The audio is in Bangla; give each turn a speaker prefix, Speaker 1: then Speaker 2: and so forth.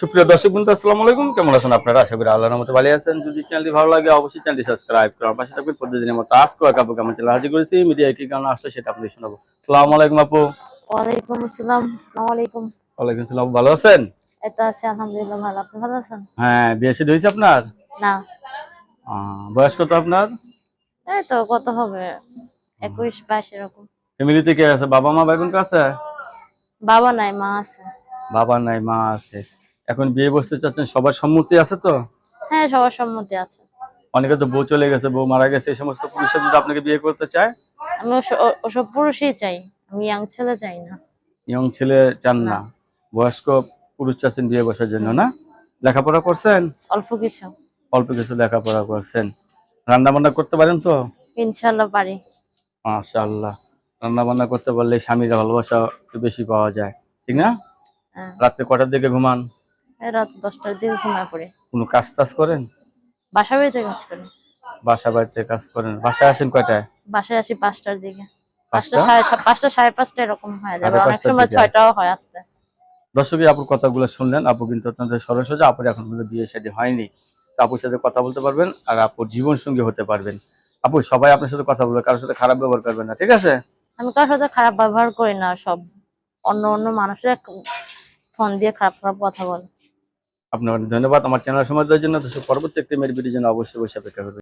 Speaker 1: সুপ্রিয় দর্শক বন্ধু, আসসালামু আলাইকুম। কেমন আছেন আপনারা? আশা করি আল্লাহর রহমতে ভালো আছেন। যদি চ্যানেলটি ভালো লাগে অবশ্যই চ্যানেলটি সাবস্ক্রাইব করুন, পাশে থাকবেন। প্রতিদিনের মতো আজকে কাপু কেমন চ্যানেল হাজির করেছি, মিডিয়া কি কারণে আসলে সেটা আপনাদের শোনাবো। আসসালামু আলাইকুম আপু।
Speaker 2: ওয়ালাইকুম আসসালাম। আসসালামু আলাইকুম।
Speaker 1: ওয়ালাইকুম আসসালাম। ভালো আছেন?
Speaker 2: এই তো আছি আলহামদুলিল্লাহ ভালো। আপনি ভালো আছেন?
Speaker 1: হ্যাঁ, বিয়ে শাদী হয়েছে আপনার?
Speaker 2: না,
Speaker 1: বয়স কত আপনার?
Speaker 2: এই তো কত হবে? 21-22 এরকম।
Speaker 1: ফ্যামিলিতে কে আছে? বাবা মা ভাই বোন কে আছে?
Speaker 2: বাবা নাই, মা আছে।
Speaker 1: বাবা নাই, মা আছে। এখন বিয়ে বসতে চাচ্ছেন, সবার সম্মতি আছে তো?
Speaker 2: হ্যাঁ, সবার সম্মতি আছে।
Speaker 1: অনেকে তো বউ চলে গেছে, বউ মারা গেছে, এই সমস্ত পুরুষরা যদি আপনাকে বিয়ে করতে চায়?
Speaker 2: আমি ওসব পুরুষই চাই, আমি ইয়াং ছেলে চাই না।
Speaker 1: ইয়ং ছেলে চান
Speaker 2: না।
Speaker 1: না? বয়স্ক পুরুষ চাচ্ছেন বিয়ে বসার জন্য
Speaker 2: হুম,
Speaker 1: না? লেখাপড়া করছেন?
Speaker 2: অল্প কিছু।
Speaker 1: অল্প কিছু লেখাপড়া করছেন। রান্না বান্না করতে পারেন তো?
Speaker 2: ইনশাল্লাহ পারি।
Speaker 1: মাশাআল্লাহ। রান্না বান্না করতে পারলে স্বামীর ভালোবাসা একটু বেশি পাওয়া যায়, ঠিক না?
Speaker 2: হ্যাঁ,
Speaker 1: রাত্রে কটার দিকে ঘুমান?
Speaker 2: এই রাত 10টার দিকে ঘুমায় পড়ি।
Speaker 1: কোনো কাজ টাজ করেন?
Speaker 2: বাসা বাড়িতে কাজ করি।
Speaker 1: বাসা বাড়িতে কাজ করেন? বাসায় আসেন কয়টায়?
Speaker 2: বাসায় আসি 5টার দিকে। 5টা,
Speaker 1: 5টা?
Speaker 2: 5:30, 5:30 এরকম হয়ে যাবে।
Speaker 1: সাড়ে
Speaker 2: অনেক
Speaker 1: 5টার
Speaker 2: সময়
Speaker 1: দিকে আসেন।
Speaker 2: 6টাও হয় আসতে।
Speaker 1: দর্শকই আপুর কথাগুলো শুনলেন। আপু কিন্তু আপনাদের সরল সোজা। আপুর এখন পর্যন্ত বিয়ে শাদী হয়নি। তো আপুর সাথে কথা বলতে পারবেন আর আপুর জীবন সঙ্গী হতে পারবেন। আপু, সবাই আপনার সাথে কথা বলবে, কারোর সাথে খারাপ ব্যবহার করবেন না, ঠিক আছে?
Speaker 2: আমি কারোর সাথে খারাপ ব্যবহার করি না। সব অন্য অন্য মানুষের ফোন দিয়ে খারাপ খারাপ কথা বলে।
Speaker 1: আপনার অনেক ধন্যবাদ আমার চ্যানেল সময় দেওয়ার জন্য। দর্শক, পরবর্তী একটি মেয়ের ভিডিওর জন্য অবশ্যই অপেক্ষা করবেন।